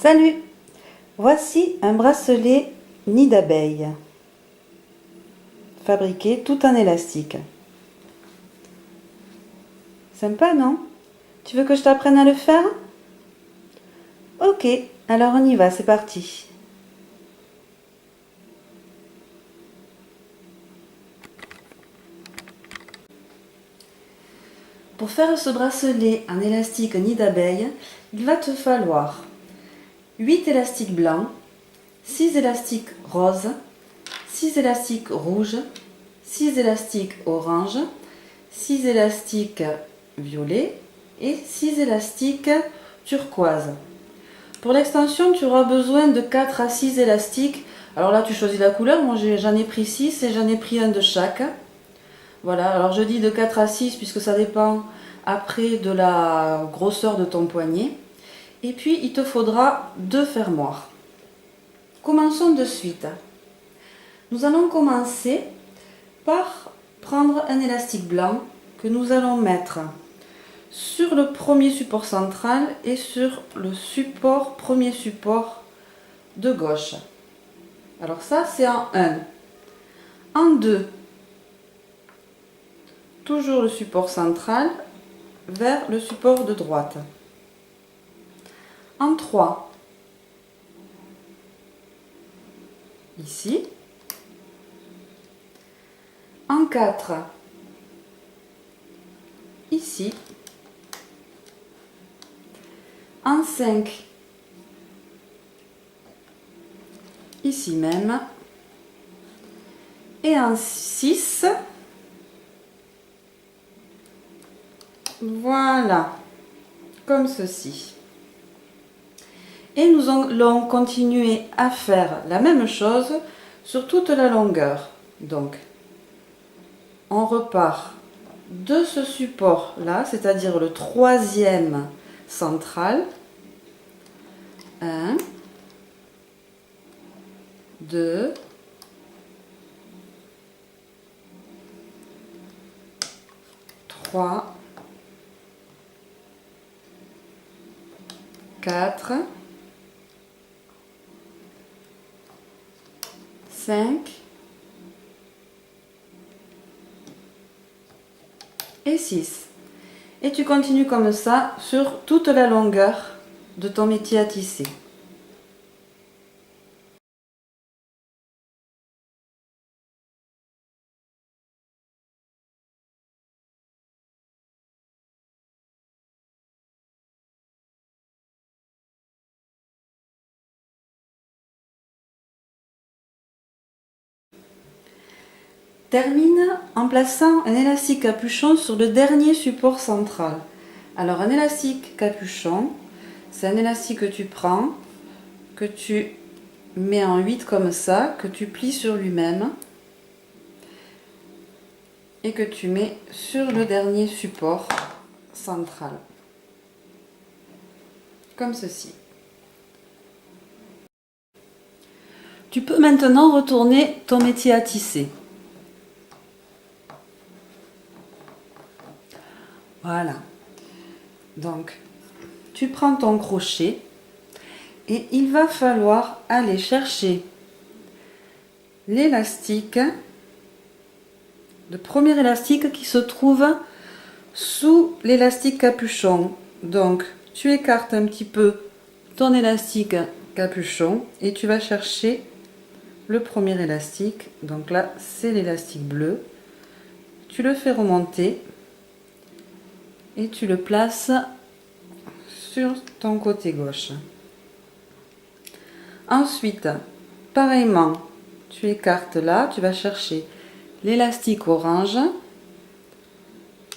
Salut! Voici un bracelet nid d'abeille, fabriqué tout en élastique. Sympa, non? Tu veux que je t'apprenne à le faire? Ok, alors on y va, c'est parti. Pour faire ce bracelet en élastique nid d'abeille, il va te falloir 8 élastiques blancs, 6 élastiques roses, 6 élastiques rouges, 6 élastiques orange, 6 élastiques violets et 6 élastiques turquoise. Pour l'extension, tu auras besoin de 4 à 6 élastiques. Alors là, tu choisis la couleur. Moi, j'en ai pris 6 et j'en ai pris un de chaque. Voilà, alors je dis de 4 à 6 puisque ça dépend après de la grosseur de ton poignet. Et puis, il te faudra 2 fermoirs. Commençons de suite. Nous allons commencer par prendre un élastique blanc que nous allons mettre sur le premier support central et sur le premier support de gauche. Alors ça, c'est en 1. En 2, toujours le support central vers le support de droite. En 3, ici. En 4, ici. En 5, ici même. Et en 6, voilà, comme ceci. Et nous allons continuer à faire la même chose sur toute la longueur. Donc, on repart de ce support là, c'est-à-dire le troisième central. 1, 2, 3, 4, 5 et 6. Et tu continues comme ça sur toute la longueur de ton métier à tisser. Termine en plaçant un élastique capuchon sur le dernier support central. Alors un élastique capuchon, c'est un élastique que tu prends, que tu mets en 8 comme ça, que tu plies sur lui-même et que tu mets sur le dernier support central. Comme ceci. Tu peux maintenant retourner ton métier à tisser. Voilà. Donc, tu prends ton crochet et il va falloir aller chercher l'élastique, le premier élastique qui se trouve sous l'élastique capuchon. Donc, tu écartes un petit peu ton élastique capuchon et tu vas chercher le premier élastique. Donc là, c'est l'élastique bleu. Tu le fais remonter et tu le places sur ton côté gauche. Ensuite, pareillement, tu écartes là, tu vas chercher l'élastique orange,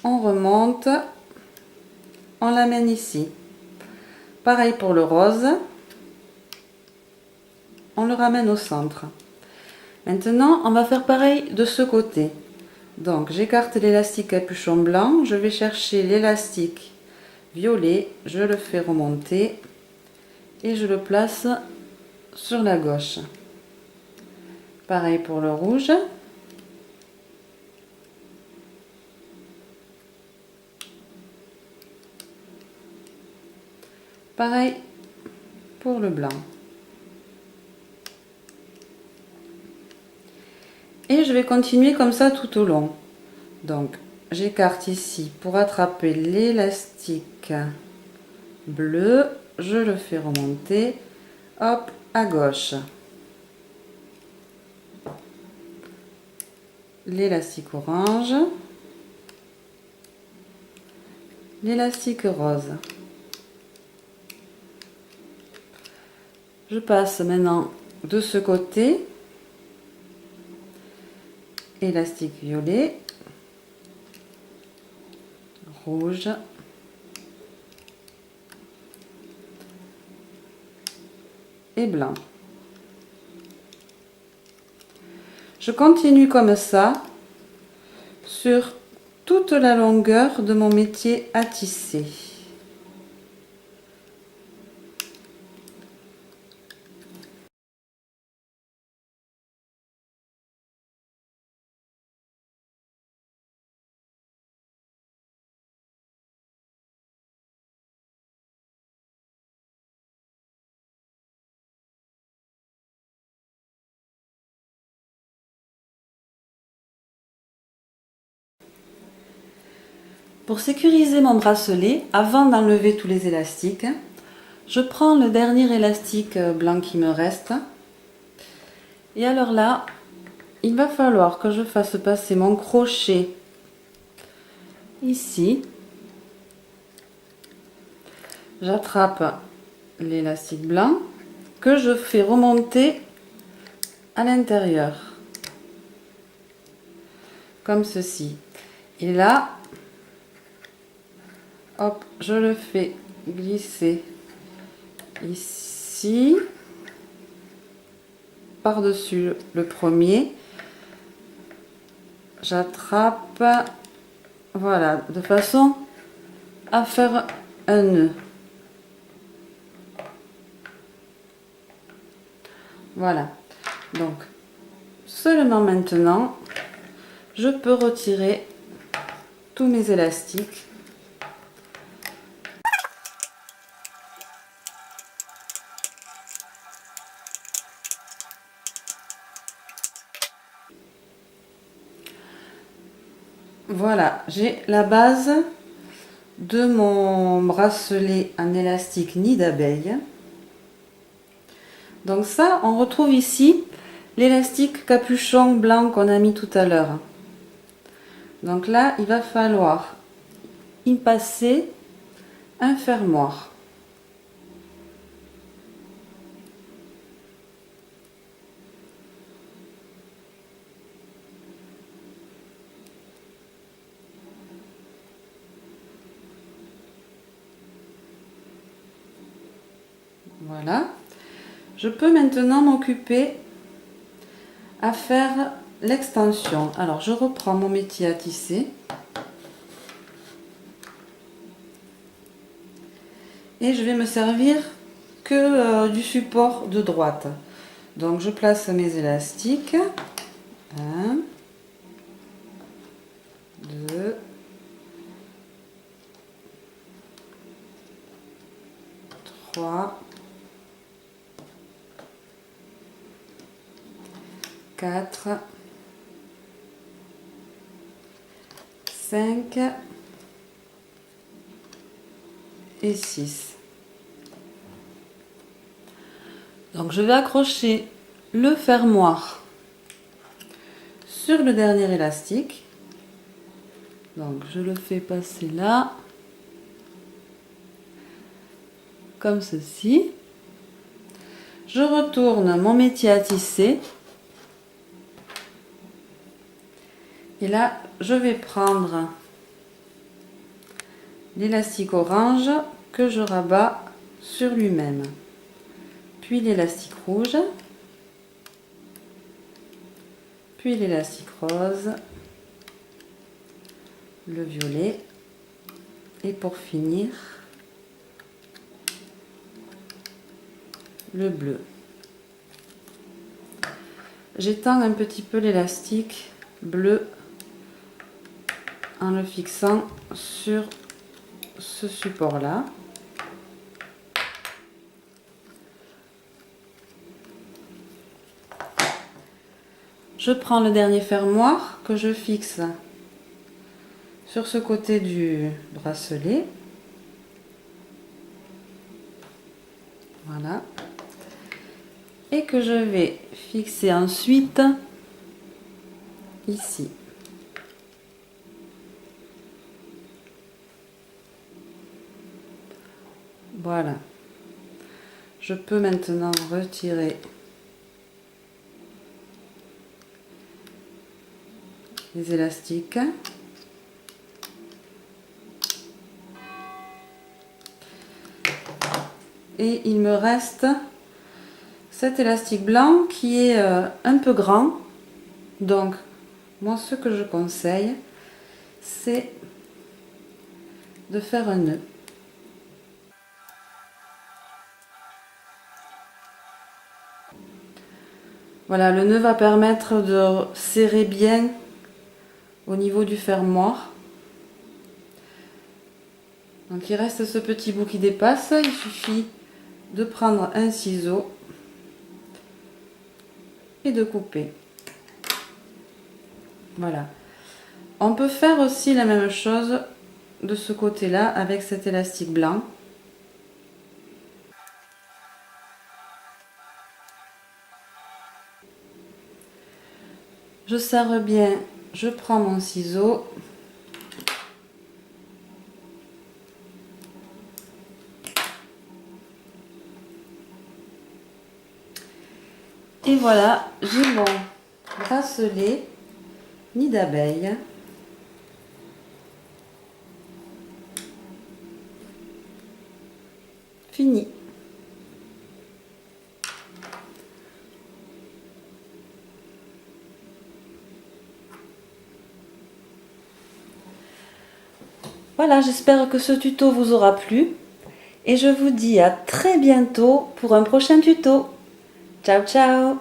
on remonte, on l'amène ici. Pareil pour le rose, on le ramène au centre. Maintenant, on va faire pareil de ce côté. Donc, j'écarte l'élastique capuchon blanc, je vais chercher l'élastique violet, je le fais remonter et je le place sur la gauche. Pareil pour le rouge. Pareil pour le blanc. Et je vais continuer comme ça tout au long. Donc, j'écarte ici pour attraper l'élastique bleu. Je le fais remonter, hop, à gauche. L'élastique orange. L'élastique rose. Je passe maintenant de ce côté. Élastique violet. Rouge. Et blanc. Je continue comme ça sur toute la longueur de mon métier à tisser. Pour sécuriser mon bracelet, avant d'enlever tous les élastiques, je prends le dernier élastique blanc qui me reste. Et alors là, il va falloir que je fasse passer mon crochet ici. J'attrape l'élastique blanc que je fais remonter à l'intérieur. Comme ceci. Et là, hop, je le fais glisser ici, par-dessus le premier. J'attrape, voilà, de façon à faire un nœud. Voilà. Donc, seulement maintenant, je peux retirer tous mes élastiques. Voilà, j'ai la base de mon bracelet en élastique nid d'abeille. Donc ça, on retrouve ici l'élastique capuchon blanc qu'on a mis tout à l'heure. Donc là, il va falloir y passer un fermoir. Voilà. Je peux maintenant m'occuper à faire l'extension. Alors, je reprends mon métier à tisser. Et je vais me servir que du support de droite. Donc, je place mes élastiques. 1, 2, 3, 4, 5 et 6. Donc je vais accrocher le fermoir sur le dernier élastique. Donc je le fais passer là, comme ceci. Je retourne mon métier à tisser. Et là, je vais prendre l'élastique orange que je rabats sur lui-même. Puis l'élastique rouge. Puis l'élastique rose. Le violet. Et pour finir, le bleu. J'étends un petit peu l'élastique bleu en le fixant sur ce support là. je prends le dernier fermoir que je fixe sur ce côté du bracelet. Voilà. Et que je vais fixer ensuite ici. Voilà. Je peux maintenant retirer les élastiques. Et il me reste cet élastique blanc qui est un peu grand. Donc, moi, ce que je conseille, c'est de faire un nœud. Voilà, le nœud va permettre de serrer bien au niveau du fermoir. Donc il reste ce petit bout qui dépasse, il suffit de prendre un ciseau et de couper. Voilà. On peut faire aussi la même chose de ce côté-là avec cet élastique blanc. Je serre bien, je prends mon ciseau. Et voilà, j'ai mon bracelet nid d'abeille. Fini. Voilà, j'espère que ce tuto vous aura plu et je vous dis à très bientôt pour un prochain tuto. Ciao ciao!